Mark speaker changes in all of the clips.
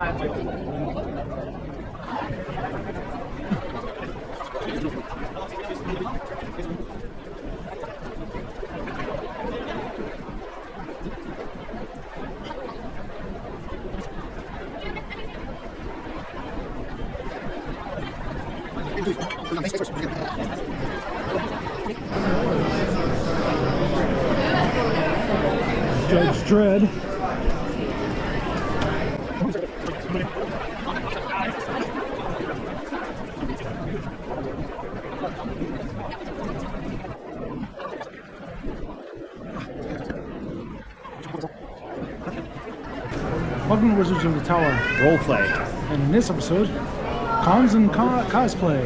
Speaker 1: Judge Dredd. Welcome to Wizards of the Tower
Speaker 2: Roleplay.
Speaker 1: And in this episode, cons and cosplay.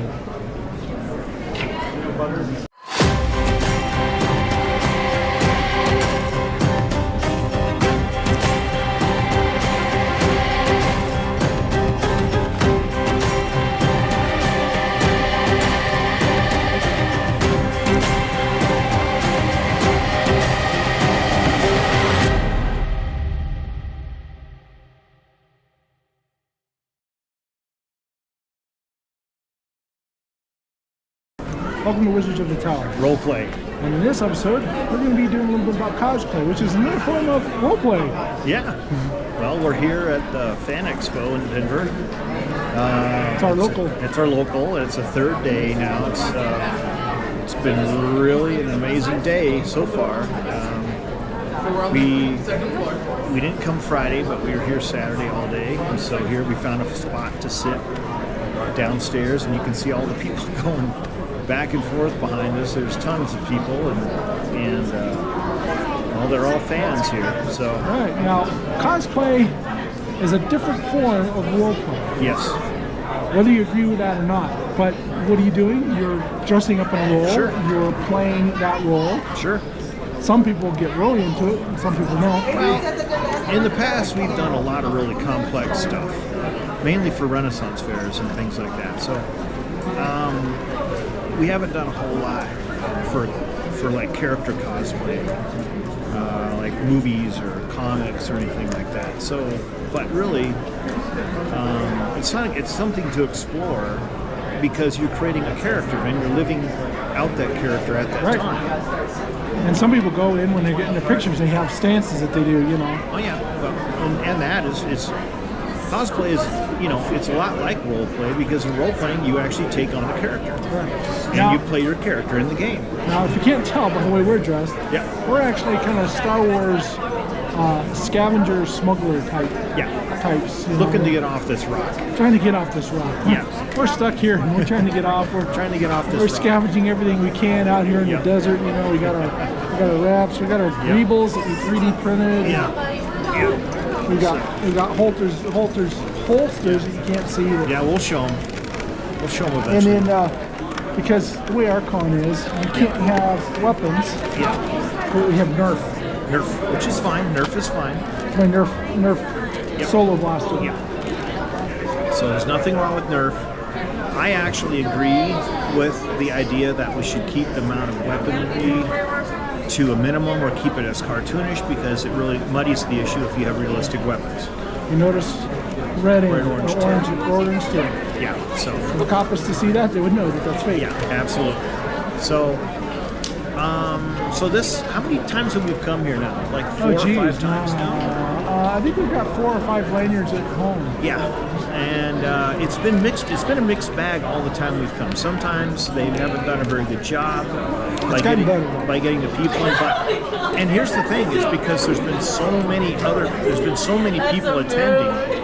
Speaker 1: Welcome to Wizards of the Tower
Speaker 2: Roleplay.
Speaker 1: And in this episode, we're going to be doing a little bit about cosplay, which is another form of roleplay.
Speaker 2: Yeah. Well, we're here at the Fan Expo in Denver.
Speaker 1: It's our local.
Speaker 2: It's our local. It's a third day now. It's been really an amazing day so far. We didn't come Friday, but we were here Saturday all day. And so here we found a spot to sit downstairs, and you can see all the people going back and forth behind us. There's tons of people, and well, they're all fans here. So
Speaker 1: right now, cosplay is a different form of roleplay.
Speaker 2: Yes.
Speaker 1: Whether you agree with that or not, but what are you doing? You're dressing up in a role.
Speaker 2: Sure.
Speaker 1: You're playing that role.
Speaker 2: Sure.
Speaker 1: Some people get really into it, and some people don't.
Speaker 2: Well, in the past, we've done a lot of really complex stuff, mainly for Renaissance fairs and things like that. So. We haven't done a whole lot for like character cosplay, like movies or comics or anything like that. So, but really, it's something to explore because you're creating a character and you're living out that character at that time.
Speaker 1: And some people go in when they're getting their pictures, they have stances that they do, you know.
Speaker 2: Oh yeah, well, and that is cosplay is, you know, it's a lot like role play because in role playing you actually take on a character.
Speaker 1: Right.
Speaker 2: And
Speaker 1: now,
Speaker 2: you play your character in the game.
Speaker 1: Now, if you can't tell by the way we're dressed,
Speaker 2: yeah,
Speaker 1: we're actually kind of Star Wars scavenger smuggler types.
Speaker 2: Looking to get off this rock.
Speaker 1: Trying to get off this rock.
Speaker 2: Yeah.
Speaker 1: We're stuck here and we're trying to get off. We're
Speaker 2: trying to get off this
Speaker 1: We're
Speaker 2: rock.
Speaker 1: scavenging everything we can out here in the desert. You know, we got our wraps, we got our greebles that we 3D printed.
Speaker 2: Yeah.
Speaker 1: We got holsters that you can't see.
Speaker 2: Yeah, we'll show them. We'll show them eventually.
Speaker 1: And then, because the way our con is, you can't have weapons.
Speaker 2: Yeah.
Speaker 1: We have Nerf.
Speaker 2: Nerf, which is fine. Nerf is fine.
Speaker 1: It's my Nerf Solo Blaster.
Speaker 2: Yeah. So there's nothing wrong with Nerf. I actually agree with the idea that we should keep the amount of weaponry to a minimum or keep it as cartoonish because it really muddies the issue if you have realistic weapons.
Speaker 1: You notice red and orange too.
Speaker 2: Yeah, so
Speaker 1: if a cop was to see that, they would know that that's fake.
Speaker 2: Yeah, absolutely. So, so this, how many times have we come here now? Like 4 or 5 times now?
Speaker 1: I think we've got 4 or 5 lanyards at home.
Speaker 2: Yeah, and it's been mixed. It's been a mixed bag all the time we've come. Sometimes they haven't done a very good job by getting the people in. And here's the thing: is because there's been so many people attending.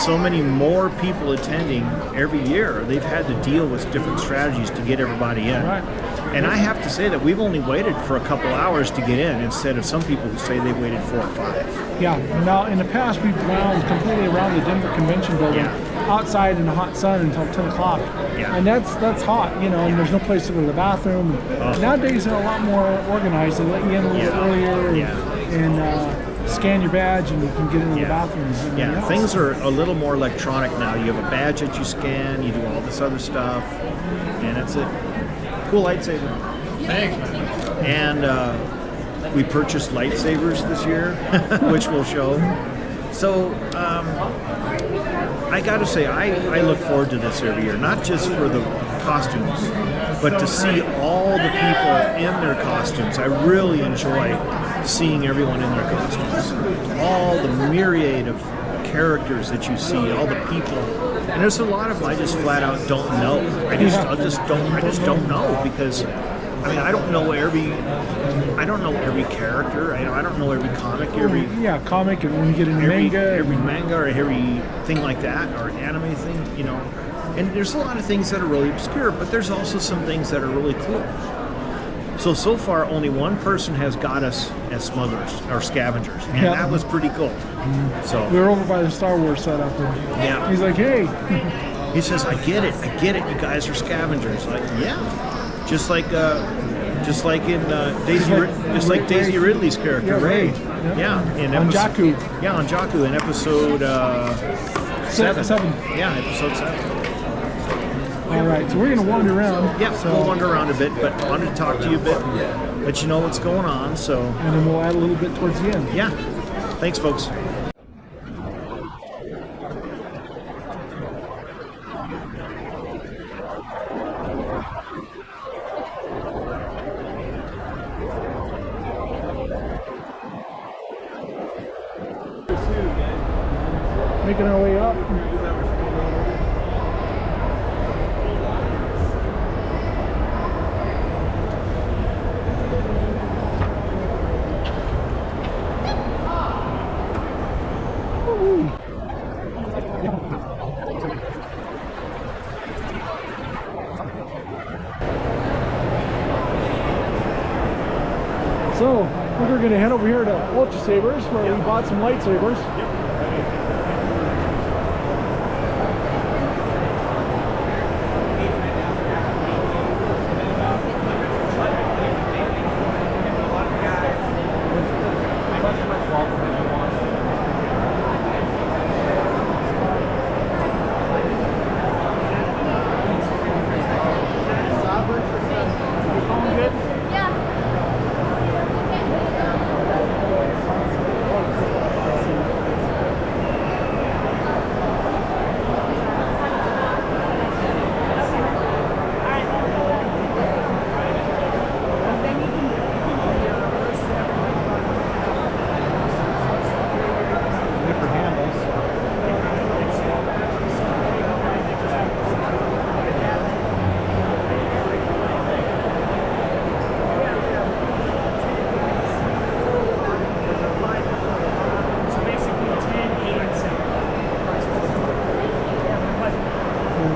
Speaker 2: So many more people attending every year. They've had to deal with different strategies to get everybody in.
Speaker 1: Right.
Speaker 2: And I have to say that we've only waited for a couple hours to get in instead of some people who say they waited 4 or 5.
Speaker 1: Yeah. Now, in the past, we've wound completely around the Denver Convention Building, outside in the hot sun until 10 o'clock.
Speaker 2: Yeah.
Speaker 1: And that's hot, you know, and there's no place to go to the bathroom. Nowadays, they're a lot more organized. They let you in a little bit earlier and scan your badge and you can get into the bathroom.
Speaker 2: Yeah, things are a little more electronic now. You have a badge that you scan, you do all this other stuff, and it's a cool lightsaber.
Speaker 3: Thanks.
Speaker 2: And we purchased lightsabers this year, which we'll show. So I got to say, I look forward to this every year, not just for the costumes, but to see all the people in their costumes. I really enjoy seeing everyone in their costumes. All the myriad of characters that you see, all the people, and there's a lot of them I just flat out don't know. I just don't know, because I mean, I don't know every character. I don't know every comic,
Speaker 1: comic, and when you get into
Speaker 2: every manga or every thing like that, or anime thing, you know. And there's a lot of things that are really obscure, but there's also some things that are really cool. So far, only one person has got us as smugglers or scavengers, and that was pretty cool. So
Speaker 1: we were over by the Star Wars setup, and he's like, "Hey,"
Speaker 2: he says, "I get it. You guys are scavengers." Like, yeah, just like in Daisy Ridley's character, Ray.
Speaker 1: On Jakku.
Speaker 2: Yeah, on Jakku in episode 7. Yeah, episode 7.
Speaker 1: All right, so we're going to wander around.
Speaker 2: Yeah, we'll wander around a bit, but I wanted to talk to you a bit, let you know what's going on. So,
Speaker 1: and then we'll add a little bit towards the end.
Speaker 2: Yeah, thanks, folks.
Speaker 1: Making our way up. So, we're going to head over here to Ultra Sabers, where we bought some lightsabers.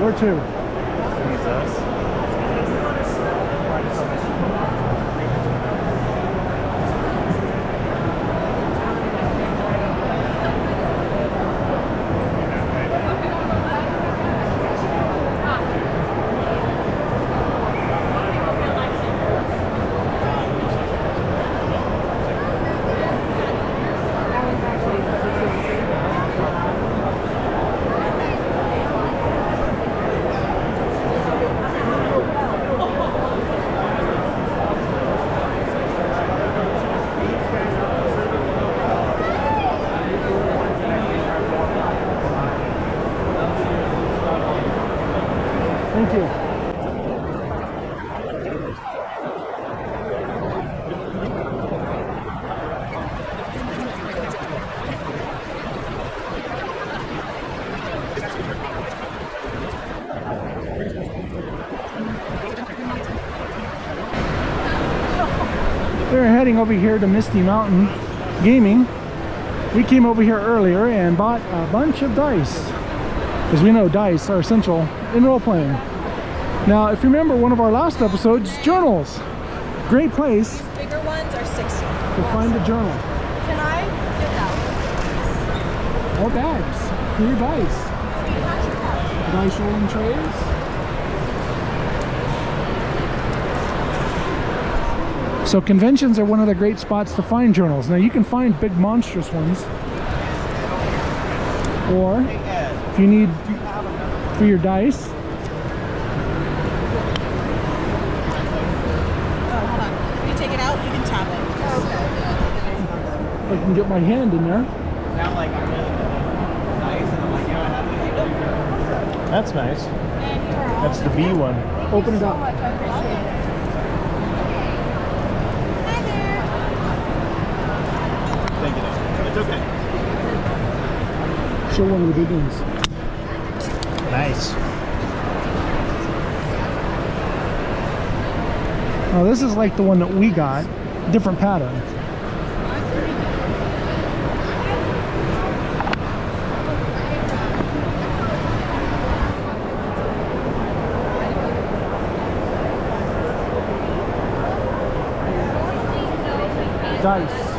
Speaker 1: Where to? Thank you. They're heading over here to Misty Mountain Gaming. We came over here earlier and bought a bunch of dice, because we know dice are essential in role-playing. Now, if you remember one of our last episodes, journals. Great place.
Speaker 3: These bigger ones are $60.
Speaker 1: To find a journal.
Speaker 3: Can I get that
Speaker 1: Or bags for your dice. Dice rolling trays. So conventions are one of the great spots to find journals. Now you can find big monstrous ones, or if you need for your dice.
Speaker 3: hold on. When you take it out, you can tap it.
Speaker 1: I can get my hand in there.
Speaker 4: Now, like, I'm really nice, and I'm like, yeah, I have to
Speaker 2: That's nice.
Speaker 3: And you are all
Speaker 2: That's the B one.
Speaker 1: Open it up.
Speaker 3: so much. I appreciate it. Hi there.
Speaker 2: Thank you. It's okay.
Speaker 1: Show one of the big ones.
Speaker 2: Nice.
Speaker 1: Oh, this is like the one that we got, different pattern. Dice.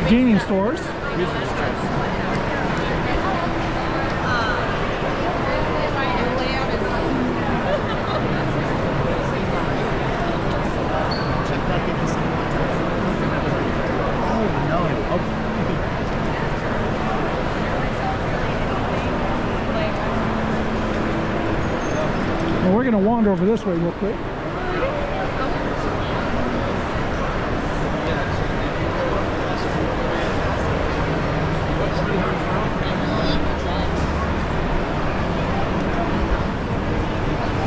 Speaker 1: Gaming stores. Well, we're going to wander over this way real quick.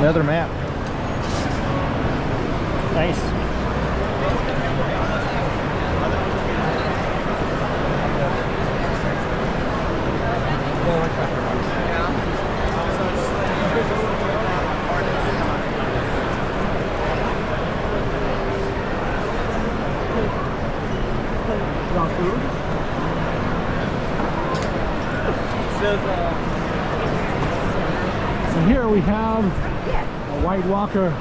Speaker 2: Another map. Nice.
Speaker 1: So here we have a White Walker.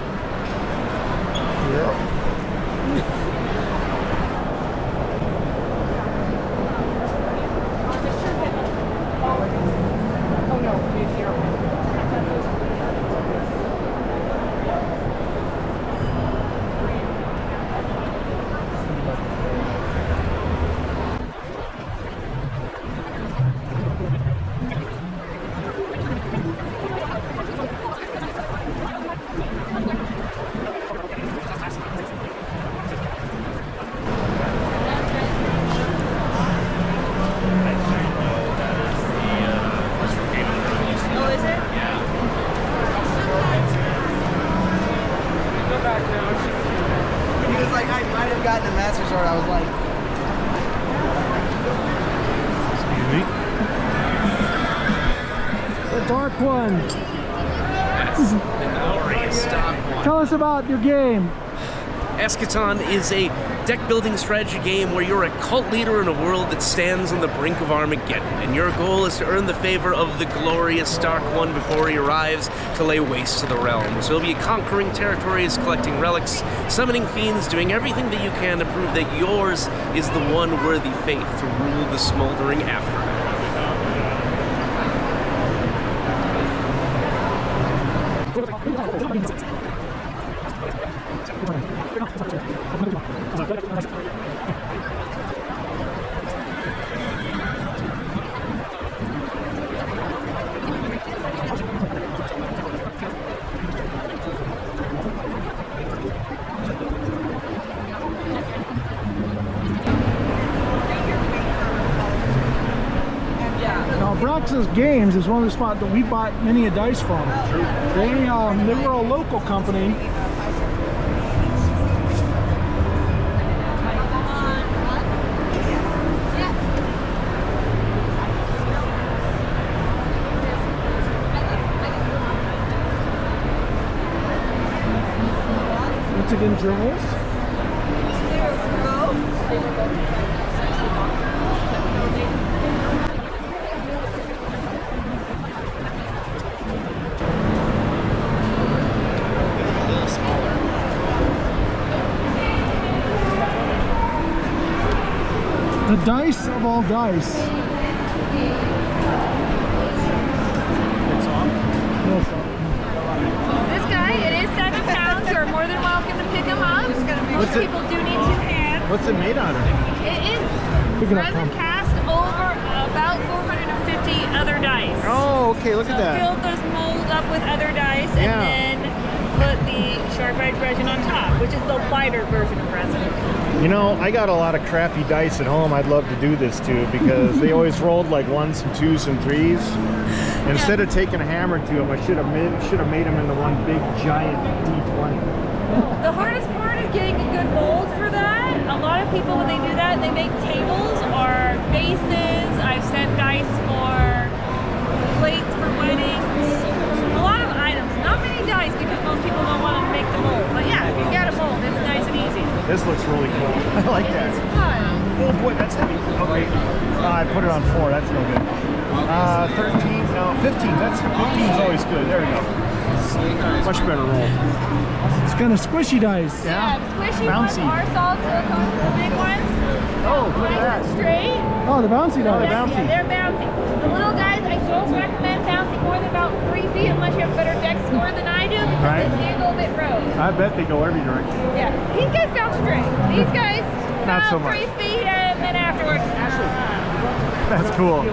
Speaker 4: gotten a Master Sword, I was like,
Speaker 2: Excuse me.
Speaker 1: The Dark One.
Speaker 5: Yes, the glorious Dark One.
Speaker 1: Tell us about your game.
Speaker 5: ESCHATON is a deck-building strategy game where you're a cult leader in a world that stands on the brink of Armageddon, and your goal is to earn the favor of the glorious Dark One before he arrives to lay waste to the realm. So you'll be conquering territories, collecting relics, summoning fiends, doing everything that you can to prove that yours is the one worthy fate to rule the smoldering afterlife.
Speaker 1: Now, Brax's Games is one of the spots that we bought many a dice from. They were a local company. Once again, journals. The dice of all dice.
Speaker 2: It's off.
Speaker 3: This guy, it is 7 pounds. You're more than welcome to pick him up. Most people do need 2 hands.
Speaker 2: What's it made out of?
Speaker 3: It is
Speaker 1: Pick it up,
Speaker 3: resin
Speaker 1: Tom.
Speaker 3: cast over about 450 other dice.
Speaker 2: Oh, okay. Look
Speaker 3: So
Speaker 2: at that.
Speaker 3: fill those molds up with other dice
Speaker 2: Yeah.
Speaker 3: and then put the sharp edge resin on top, which is the lighter version of resin.
Speaker 2: You know, I got a lot of crappy dice at home I'd love to do this to because they always rolled like 1s and 2s and 3s. Instead of taking a hammer to them, I should have made them into one big giant D20.
Speaker 3: The hardest part is getting a good mold for that. A lot of people, when they do that, they make tables or vases. I've sent dice for plates for weddings. A lot of items. Not many dice because most people don't want to make the mold. But yeah, if you get a mold, it's nice and easy.
Speaker 2: This looks really cool. I like that.
Speaker 3: It's fun.
Speaker 2: Oh boy, that's heavy. Okay. I put it on 4. That's no good. 13, no, 15. 15 is always good. There we go. Much better roll.
Speaker 1: It's kind of squishy dice.
Speaker 3: Yeah, the squishy
Speaker 2: Bouncy.
Speaker 3: ones are solid silicone. The big ones,
Speaker 2: Oh, look at
Speaker 3: nice
Speaker 2: that.
Speaker 3: and straight.
Speaker 1: Oh, the bouncy dice.
Speaker 2: bouncy.
Speaker 3: Yeah, they're bouncy. The little guys, I don't recommend bouncing more than about 3 feet unless you have a better deck score than I do because
Speaker 2: Right.
Speaker 3: they do go a bit rogue.
Speaker 2: I bet they go every direction.
Speaker 3: Yeah, these guys bounce straight. These guys
Speaker 2: Not so
Speaker 3: bounce
Speaker 2: much.
Speaker 3: 3 feet and then afterwards.
Speaker 2: That's cool.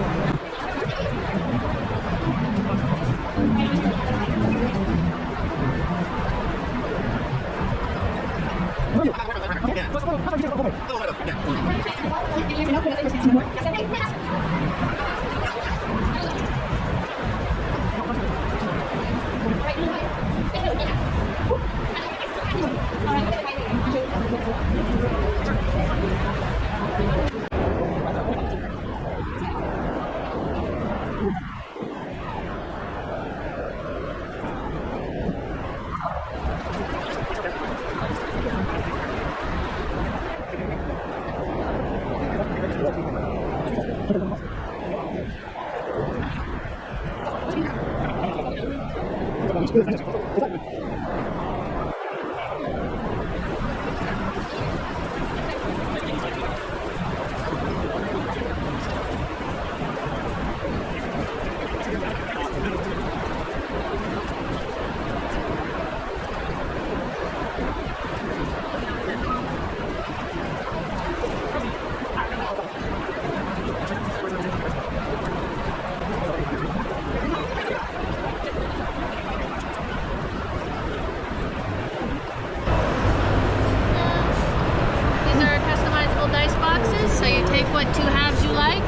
Speaker 3: These are customizable dice boxes, so you take what 2 halves you like,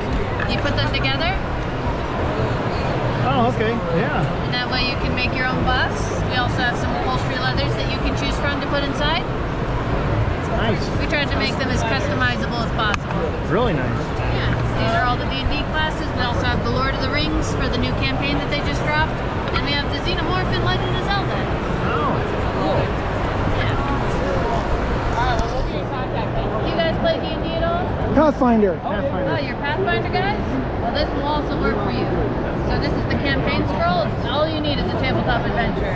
Speaker 3: you put them together,
Speaker 2: Oh, okay. Yeah.
Speaker 3: and that way you can make your own buffs. We also have some upholstery leathers that you can choose from to put inside.
Speaker 2: Nice.
Speaker 3: We tried to make them as customizable as possible.
Speaker 2: Really nice.
Speaker 3: Yeah, these are all the D&D classes. We also have the Lord of the Rings for the new campaign that they just dropped. And we have the Xenomorph and Legend of Zelda.
Speaker 2: Oh, cool.
Speaker 3: Yeah. Alright, well, we'll be in contact then. Do you guys play D&D at all?
Speaker 1: Pathfinder.
Speaker 3: Oh, you're Pathfinder guys? Well, this will also work for you. So this is the campaign scroll. All you need is a tabletop adventure.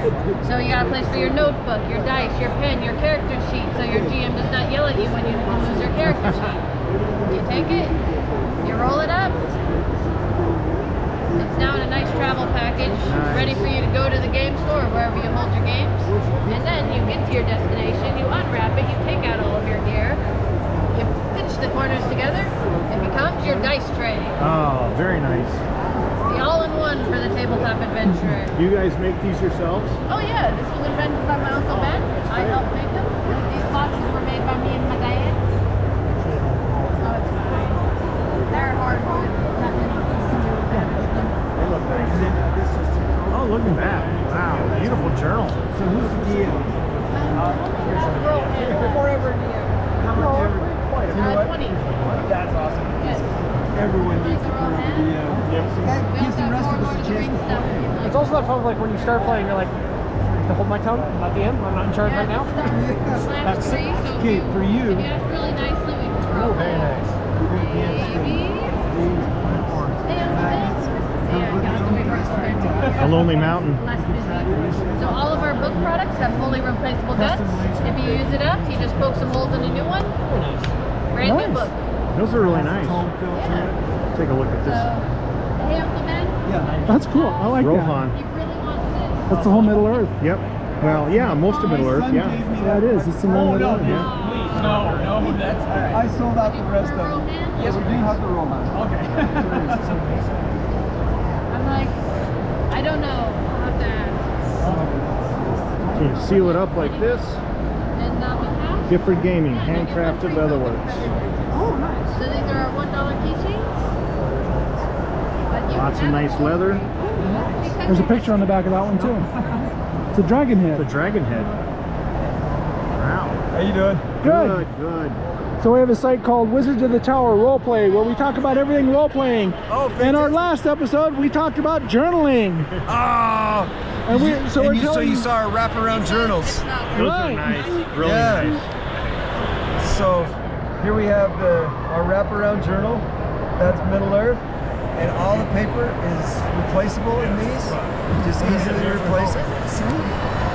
Speaker 3: So you got a place for your notebook, your dice, your pen, your character sheet, so your GM does not yell at you when you lose your character sheet. You take it, you roll it up. It's now in a nice travel package, ready for you to go to the game store or wherever you hold your games. And then you get to your destination, you unwrap it, you take out all of your gear, you pinch the corners together, it becomes your dice tray.
Speaker 2: Oh, very nice.
Speaker 3: The all-in-one for the tabletop adventurer.
Speaker 2: Do you guys make these yourselves?
Speaker 3: Oh yeah, this was invented by my Uncle Ben. I helped make them. These boxes were made by me and my dad. Oh, it's fine. They're hardwood. Not many pieces of damage them.
Speaker 2: They look nice. Oh, look at that. Wow, beautiful journal.
Speaker 6: So who's the DM?
Speaker 3: Before ever a year.
Speaker 6: How much every? You know what?
Speaker 3: 20.
Speaker 6: That's awesome.
Speaker 3: Yes.
Speaker 6: Everyone needs to
Speaker 3: These are all
Speaker 6: form a
Speaker 3: hand.
Speaker 6: DM. So that
Speaker 3: We
Speaker 6: gives
Speaker 3: also
Speaker 6: the
Speaker 3: have
Speaker 6: rest
Speaker 3: more
Speaker 6: of us
Speaker 3: Lord
Speaker 6: a
Speaker 3: of the
Speaker 6: chance
Speaker 3: Rings
Speaker 6: to
Speaker 3: stuff.
Speaker 6: play.
Speaker 7: It's also that fun, like when you start playing, you're like, to hold my tongue, I'm not DM, I'm not in charge right now.
Speaker 3: That's free, so
Speaker 6: Okay, for you.
Speaker 3: if you act really nicely, we can throw
Speaker 7: Very nice.
Speaker 3: Maybe. Hey, Uncle Ben. Yeah, you have to wait for us to get
Speaker 2: A Lonely Mountain.
Speaker 3: less busy. So all of our book products have fully replaceable guts. If you use it up, you just poke some holes in a new one. Brand new
Speaker 1: Nice.
Speaker 3: book.
Speaker 2: Those are really nice.
Speaker 6: Home feel to it.
Speaker 2: Take a look at this.
Speaker 6: Yeah.
Speaker 1: That's cool. I like
Speaker 2: Rohan.
Speaker 1: that. That's the whole Middle Earth.
Speaker 2: Yep. Well, yeah, most of Middle Earth, yeah.
Speaker 1: Yeah, it is. It's the Middle Earth.
Speaker 2: Yeah.
Speaker 6: No, that's I sold out the rest of them. Yes, we do have the Rohan. Okay.
Speaker 3: I'm like, I don't know. I'll have to ask.
Speaker 2: So you seal it up like this.
Speaker 3: And we have?
Speaker 2: Different gaming, handcrafted leatherworks.
Speaker 3: Oh, nice. So these are our $1 keychains?
Speaker 2: Lots of nice leather.
Speaker 1: There's a picture on the back of that one too. It's a dragon head.
Speaker 2: The dragon head. Wow.
Speaker 6: How you doing?
Speaker 1: Good.
Speaker 2: Good.
Speaker 1: So we have a site called Wizards of the Tower Roleplay where we talk about everything role-playing.
Speaker 6: Oh,
Speaker 1: in our last episode, we talked about journaling.
Speaker 6: Oh.
Speaker 1: And
Speaker 6: So you saw our wraparound journals.
Speaker 2: Those are nice. Really nice.
Speaker 6: So here we have our wraparound journal. That's Middle Earth. And all the paper is replaceable in these. Just easily replace it.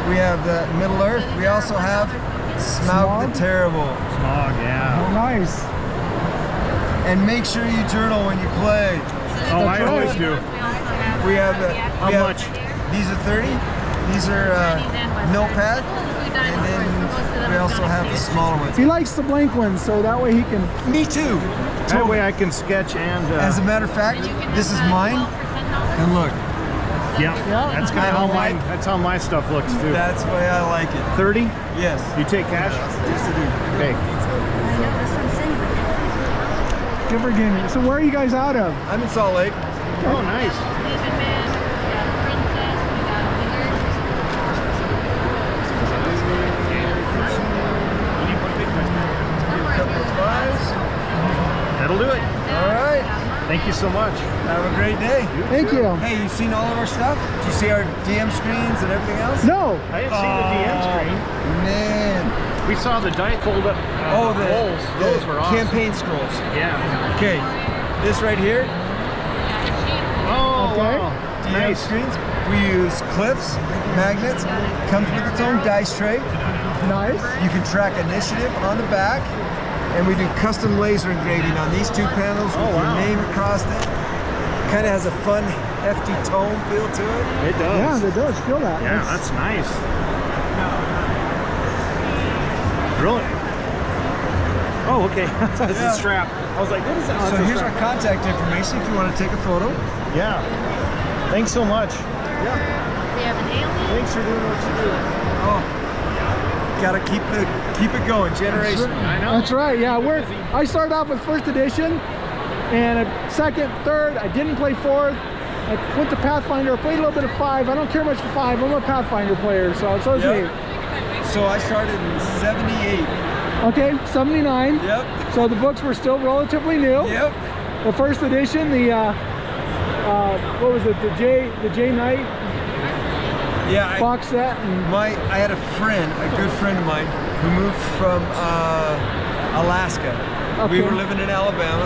Speaker 6: We have the Middle Earth. We also have Smaug the Terrible.
Speaker 2: Smog, yeah.
Speaker 1: Oh, nice.
Speaker 6: And make sure you journal when you play.
Speaker 2: Oh, I always do.
Speaker 6: We have the.
Speaker 2: How much?
Speaker 6: These are 30. These are notepad. And then we also have the smaller ones.
Speaker 1: He likes the blank ones, so that way he can...
Speaker 6: Me too.
Speaker 2: That way I can sketch and...
Speaker 6: As a matter of fact, this is mine. And look.
Speaker 2: Yeah, that's kind of how mine. That's how my stuff looks too.
Speaker 6: That's the way I like it.
Speaker 2: 30?
Speaker 6: Yes.
Speaker 2: You take cash?
Speaker 6: Yes, I do.
Speaker 2: Okay.
Speaker 1: Give her gaming. So where are you guys out of?
Speaker 6: I'm in Salt Lake.
Speaker 2: Oh, nice.
Speaker 6: Couple of fives.
Speaker 2: That'll do it.
Speaker 6: All right.
Speaker 2: Thank you so much.
Speaker 6: Have a great day.
Speaker 1: Thank you.
Speaker 6: Hey, you seen all of our stuff? Did you see our DM screens and everything else?
Speaker 1: No.
Speaker 2: I didn't see the DM screen.
Speaker 6: Man.
Speaker 2: We saw the die fold up rolls. Those were awesome.
Speaker 6: Campaign scrolls.
Speaker 2: Yeah.
Speaker 6: Okay. This right here.
Speaker 2: Oh,
Speaker 1: Okay.
Speaker 2: wow.
Speaker 6: DM
Speaker 2: Nice.
Speaker 6: screens. We use clips, magnets. Comes with its own dice tray.
Speaker 1: Nice.
Speaker 6: You can track initiative on the back. And we do custom laser engraving on these two panels with your name across it. Kind of has a fun, hefty tone feel to it.
Speaker 2: It does.
Speaker 1: Yeah, it does. Feel that.
Speaker 2: Yeah, that's nice. Really? Oh, okay. That's a strap. I was like, what is that?
Speaker 6: So here's our contact information if you want to take a photo.
Speaker 2: Yeah. Thanks so much.
Speaker 3: We have an alien.
Speaker 2: Thanks for doing what you do.
Speaker 6: Oh, gotta keep it going, generation.
Speaker 2: I know.
Speaker 1: That's right. Yeah, I started off with first edition, and second, third. I didn't play fourth. I went to Pathfinder. I played a little bit of 5. I don't care much for 5. I'm a Pathfinder player, so is
Speaker 6: Yep.
Speaker 1: he.
Speaker 6: So I started in 78.
Speaker 1: Okay, 79.
Speaker 6: Yep.
Speaker 1: So the books were still relatively new.
Speaker 6: Yep.
Speaker 1: The first edition, the what was it? The J Knight
Speaker 6: Yeah.
Speaker 1: box set. And
Speaker 6: I had a good friend of mine, who moved from Alaska. We
Speaker 1: Okay.
Speaker 6: were living in Alabama,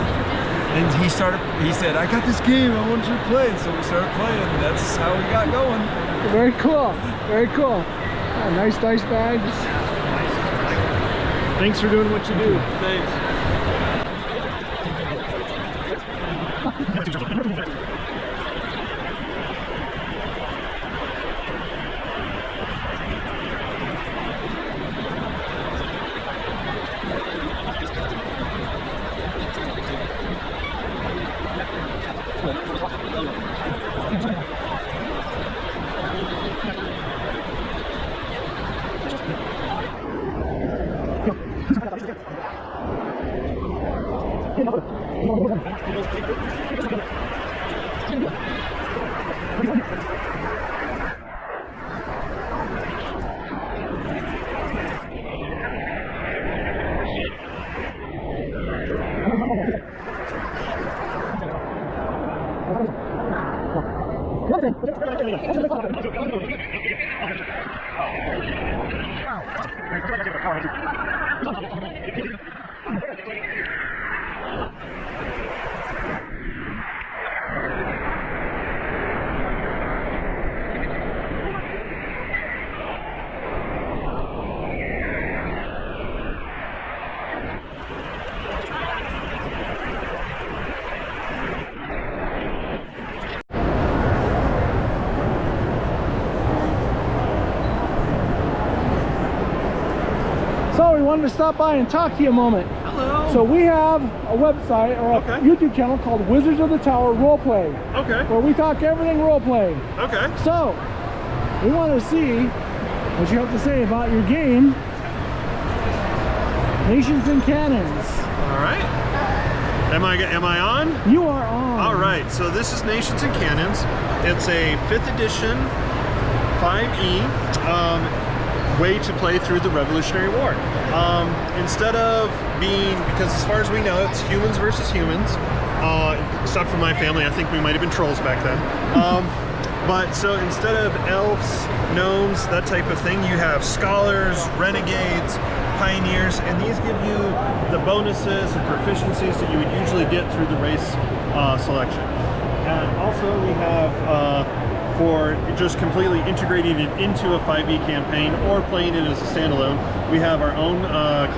Speaker 6: and he said, I got this game, I want you to play. And so we started playing, and that's how we got going.
Speaker 1: very cool. Very cool. Oh, nice dice bags.
Speaker 2: Thanks for doing what you do.
Speaker 6: Thanks.
Speaker 1: wanted to stop by and talk to you a moment.
Speaker 8: Hello.
Speaker 1: So we have a website or a YouTube channel called Wizards of the Tower Roleplay.
Speaker 8: Okay.
Speaker 1: Where we talk everything roleplay.
Speaker 8: Okay.
Speaker 1: So we want to see what you have to say about your game, Nations and Cannons.
Speaker 8: All right. Am I on?
Speaker 1: You are on.
Speaker 8: All right. So this is Nations and Cannons. It's a 5th edition 5e way to play through the Revolutionary War. Instead of being, because as far as we know, it's humans versus humans. Except for my family, I think we might have been trolls back then. But so instead of elves, gnomes, that type of thing, you have scholars, renegades, pioneers, and these give you the bonuses and proficiencies that you would usually get through the race selection. And also we have, for just completely integrating it into a 5e campaign or playing it as a standalone, we have our own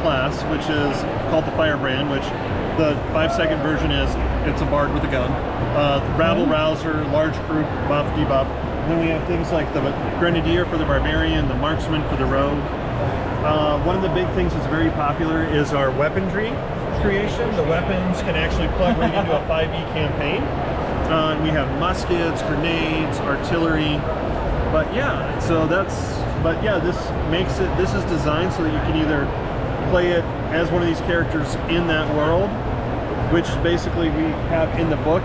Speaker 8: class, which is called the Firebrand, which the 5-second version is, it's a bard with a gun. Rabble Rouser, large group, buff, debuff. And then we have things like the Grenadier for the Barbarian, the Marksman for the Rogue. One of the big things that's very popular is our weaponry creation. The weapons can actually plug right into a 5e campaign. We have muskets, grenades, artillery. But yeah, so this makes it, this is designed so that you can either play it as one of these characters in that world, which basically we have in the book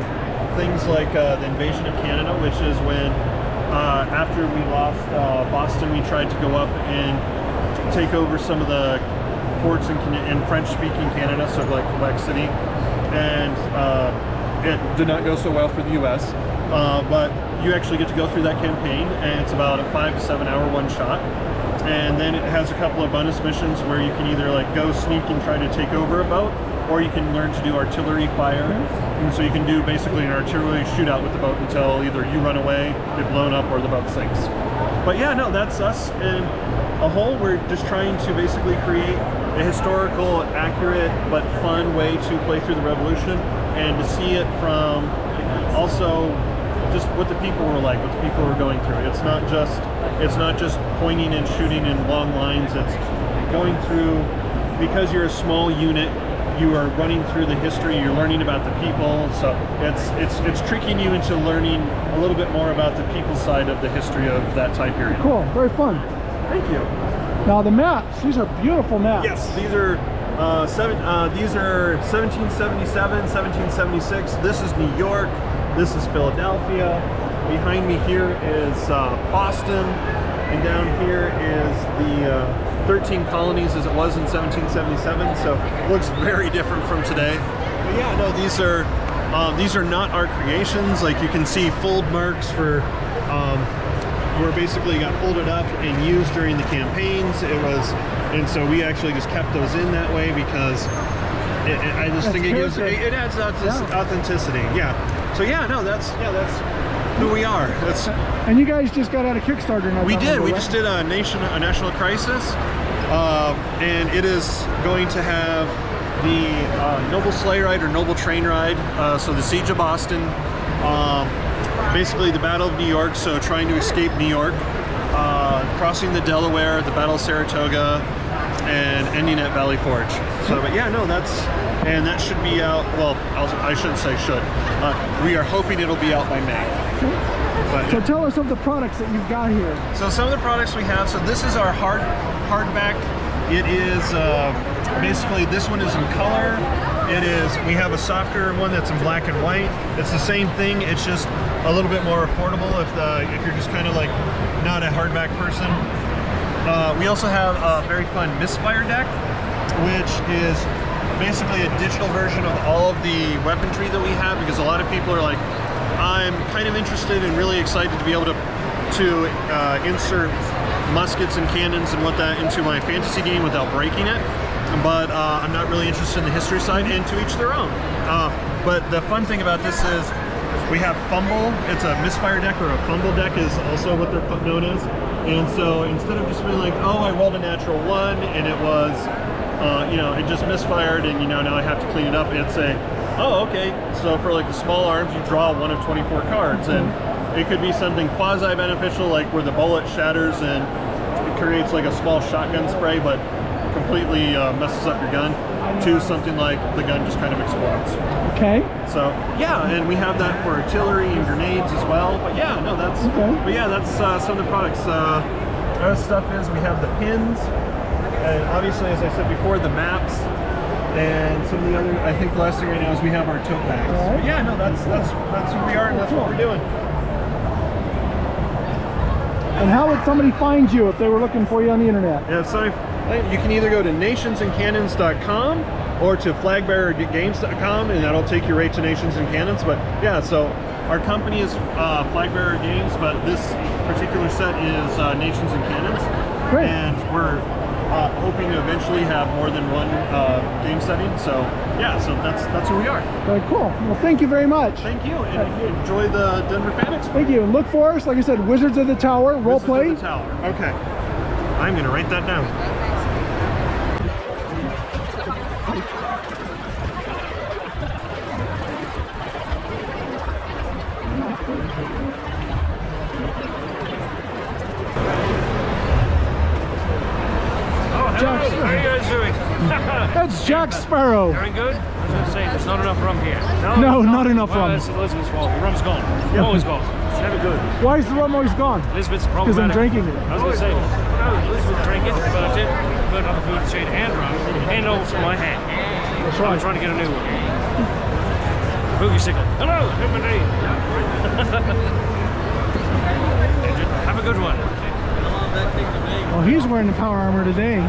Speaker 8: things like the invasion of Canada, which is when after we lost Boston, we tried to go up and take over some of the forts in French-speaking Canada, so like Quebec City, and it did not go so well for the U.S. But you actually get to go through that campaign, and it's about a 5 to 7 hour one-shot. And then it has a couple of bonus missions where you can either like go sneak and try to take over a boat, or you can learn to do artillery fire. And so you can do basically an artillery shootout with the boat until either you run away, get blown up, or the boat sinks. But yeah, no, that's us in a whole. We're just trying to basically create a historical, accurate, but fun way to play through the Revolution, and to see it from also just what the people were like, what the people were going through. It's not just pointing and shooting in long lines. It's going through, because you're a small unit, you are running through the history, you're learning about the people, so it's tricking you into learning a little bit more about the people side of the history of that time period.
Speaker 1: Cool, very fun.
Speaker 8: Thank you.
Speaker 1: Now the maps, these are beautiful maps.
Speaker 8: Yes, these are 1777, 1776. This is New York. This is Philadelphia. Behind me here is Boston, and down here is the 13 colonies as it was in 1777. So it looks very different from today. But yeah, no, these are not our creations. Like you can see fold marks for were basically got folded up and used during the campaigns. And so we actually just kept those in that way because I just think it adds authenticity. Yeah. So yeah, no, that's who we are.
Speaker 1: And you guys just got out of Kickstarter now.
Speaker 8: We did. We just did a national crisis, and it is going to have the Noble Sleigh Ride or Noble Train Ride. So the Siege of Boston, basically the Battle of New York. So trying to escape New York, crossing the Delaware, the Battle of Saratoga, and ending at Valley Forge. So, but yeah, no, that should be out. Well, I shouldn't say should. We are hoping it'll be out by May. But,
Speaker 1: so tell us of the products that you've got here.
Speaker 8: So some of the products we have. So this is our hardback. It is basically, this one is in color. We have a softer one that's in black and white. It's the same thing. It's just a little bit more affordable if you're just kind of like not a hardback person. We also have a very fun Misfire deck, which is basically a digital version of all of the weaponry that we have, because a lot of people are like, I'm kind of interested and really excited to be able to insert muskets and cannons and whatnot into my fantasy game without breaking it, but I'm not really interested in the history side, and to each their own. But the fun thing about this is we have Fumble. It's a Misfire deck, or a Fumble deck is also what they're known as. And so instead of just being like, oh, I rolled a natural 1 and it was, it just misfired and now I have to clean it up, it's oh, okay, so for like the small arms you draw 1 of 24 cards, and it could be something quasi-beneficial like where the bullet shatters and it creates like a small shotgun spray, but completely messes up your gun, to something like the gun just kind of explodes.
Speaker 1: Okay.
Speaker 8: So yeah, and we have that for artillery and grenades as well. But yeah, no, that's but yeah, that's some of the products. Other stuff is we have the pins, and obviously, as I said before, the maps, and some of the other. I think the last thing right now is we have our tote bags.
Speaker 1: All right.
Speaker 8: But yeah, no, that's who we are, and that's what we're doing.
Speaker 1: And how would somebody find you if they were looking for you on the internet?
Speaker 8: Yeah, so you can either go to nationsandcannons.com or to flagbearergames.com, and that'll take you right to Nations and Cannons. But yeah, so our company is Flagbearer Games, but this particular set is Nations and Cannons.
Speaker 1: Great.
Speaker 8: And we're hoping to eventually have more than one game setting. So yeah, so that's who we are.
Speaker 1: Very cool. Well, thank you very much.
Speaker 8: Thank you, and enjoy the Denver Fan Expo.
Speaker 1: Thank you. And look for us, like I said, Wizards of the Tower, Roleplay.
Speaker 8: Wizards of the Tower. Okay. I'm going to write that down.
Speaker 9: How are you guys doing?
Speaker 1: That's Jack Sparrow.
Speaker 9: Doing good? I was going to say, there's not enough rum here.
Speaker 1: No, not enough rum.
Speaker 9: It's Elizabeth's fault. The rum's gone.
Speaker 1: Yeah.
Speaker 9: Always gone. It's never good.
Speaker 1: Why is the rum always gone?
Speaker 9: Elizabeth's
Speaker 1: Because
Speaker 9: problematic.
Speaker 1: I'm drinking it.
Speaker 9: I was going to say, no, Elizabeth drank it, burnt it, burnt other food chain and rum, and also my hand.
Speaker 1: That's
Speaker 9: I'm
Speaker 1: right.
Speaker 9: trying to get a new one. Boogie sickle. Hello, everybody. Have a good one.
Speaker 1: Well, he's wearing the power armor today.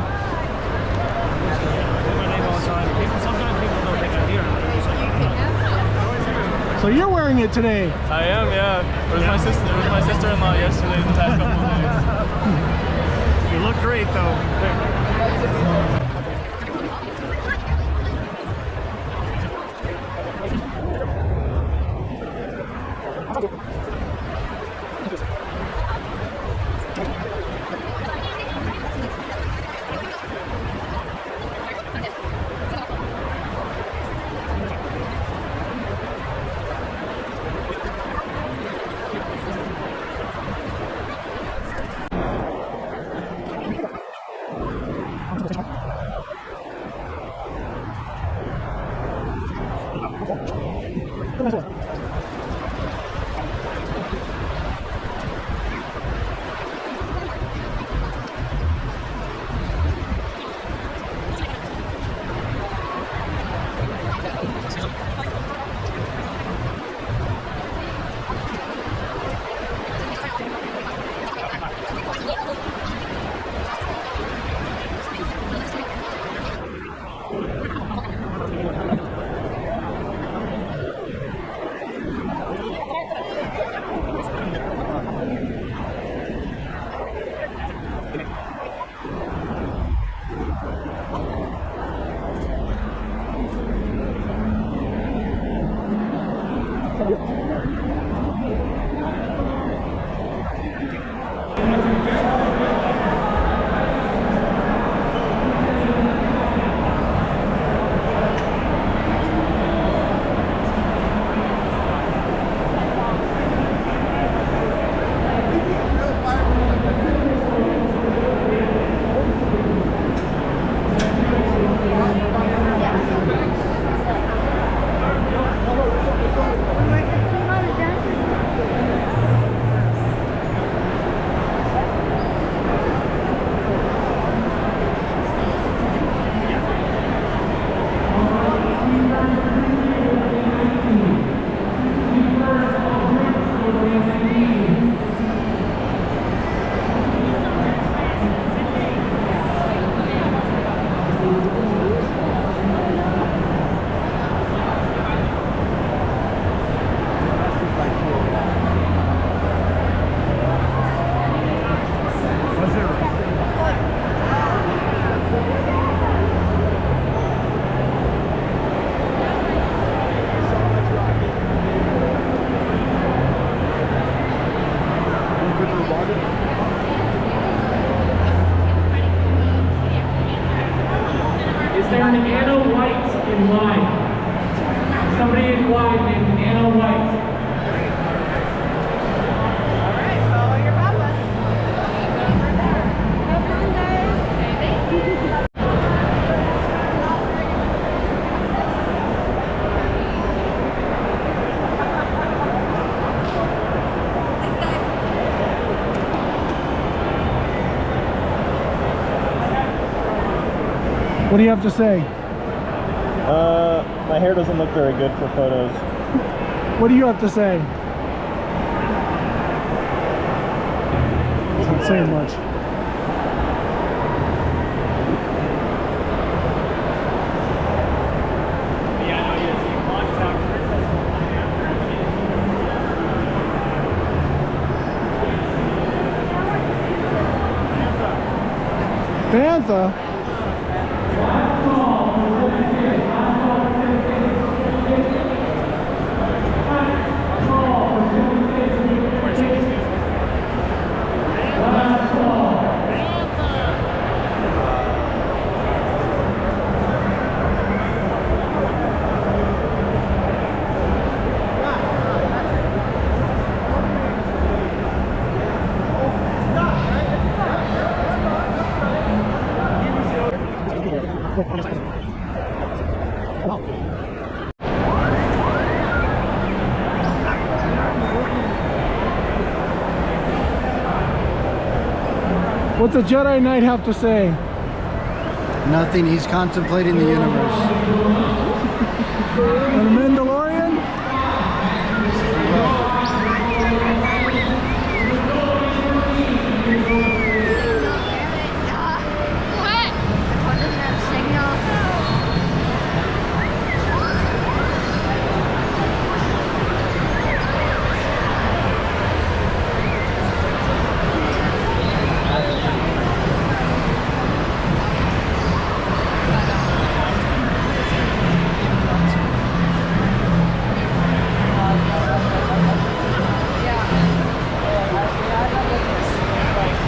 Speaker 9: Sometimes people don't think I hear it.
Speaker 1: So you're wearing it today.
Speaker 10: I am, yeah. It was my sister. It was my sister-in-law yesterday. The past couple of days.
Speaker 8: You look great, though.
Speaker 1: What do you have to say?
Speaker 10: My hair doesn't look very good for photos.
Speaker 1: What do you have to say? Doesn't say much. Bantha? What's a Jedi Knight have to say?
Speaker 4: Nothing. He's contemplating the universe.
Speaker 1: And a Mandalorian?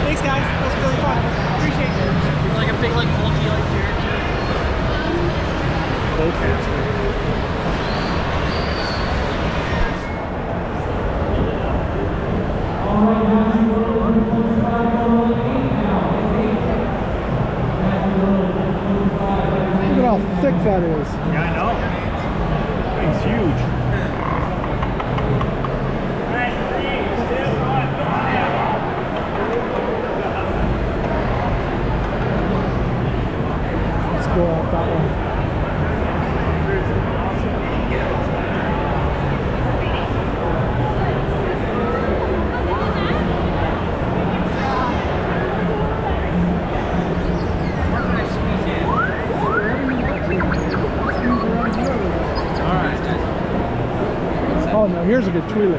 Speaker 7: Thanks, guys. That was really fun. Appreciate it. Like a big, like, bulky, like, character.
Speaker 1: Look at how thick that is.
Speaker 2: Yeah, I know. It's huge.
Speaker 1: Let's go out that way. Oh no, here's a good toilet.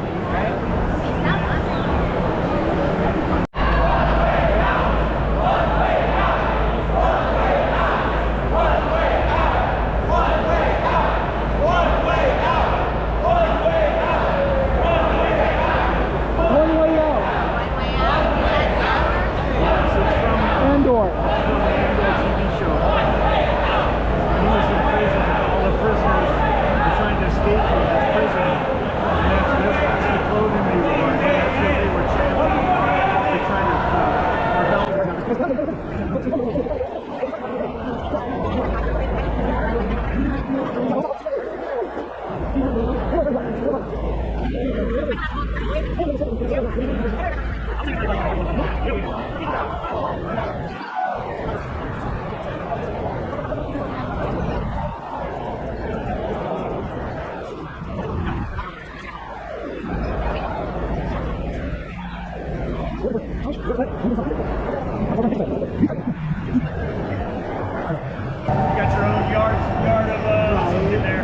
Speaker 1: One way out. Andor.
Speaker 2: TV show. He was in prison. All the prisoners were trying to escape from this prison. And that's the clothing they wore. And that's what they were channeling. They're trying to rebel. You got your own yard of in there.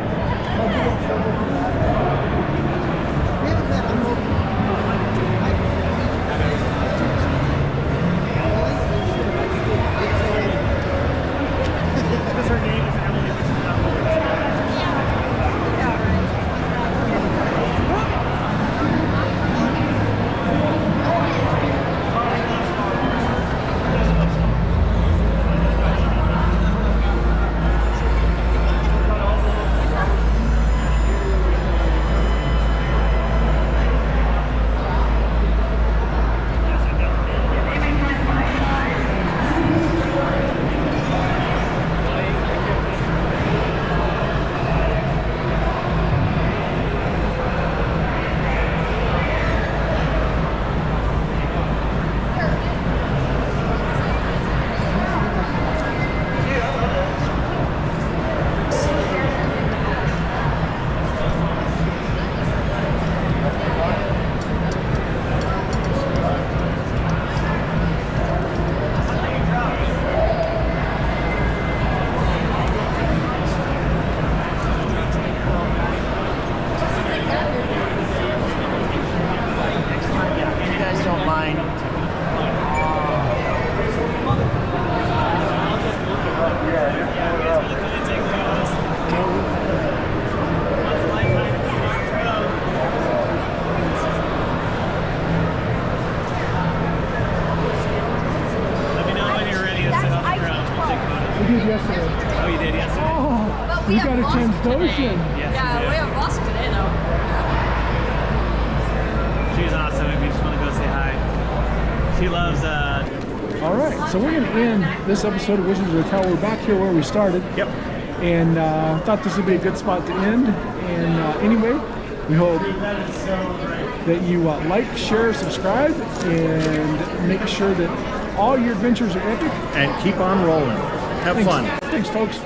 Speaker 1: did yesterday.
Speaker 10: Oh, you did yesterday?
Speaker 1: Oh, you got a Transdotion.
Speaker 10: Yes,
Speaker 3: Yeah, we have Boston today though.
Speaker 10: She's awesome. If you just want to go say hi. She loves,
Speaker 1: All right, so we're going to end this episode of Wizards of the Tower. We're back here where we started.
Speaker 2: Yep.
Speaker 1: And thought this would be a good spot to end. And anyway, we hope that you like, share, subscribe, and make sure that all your adventures are epic.
Speaker 2: And keep on rolling. Have fun.
Speaker 1: Thanks, folks.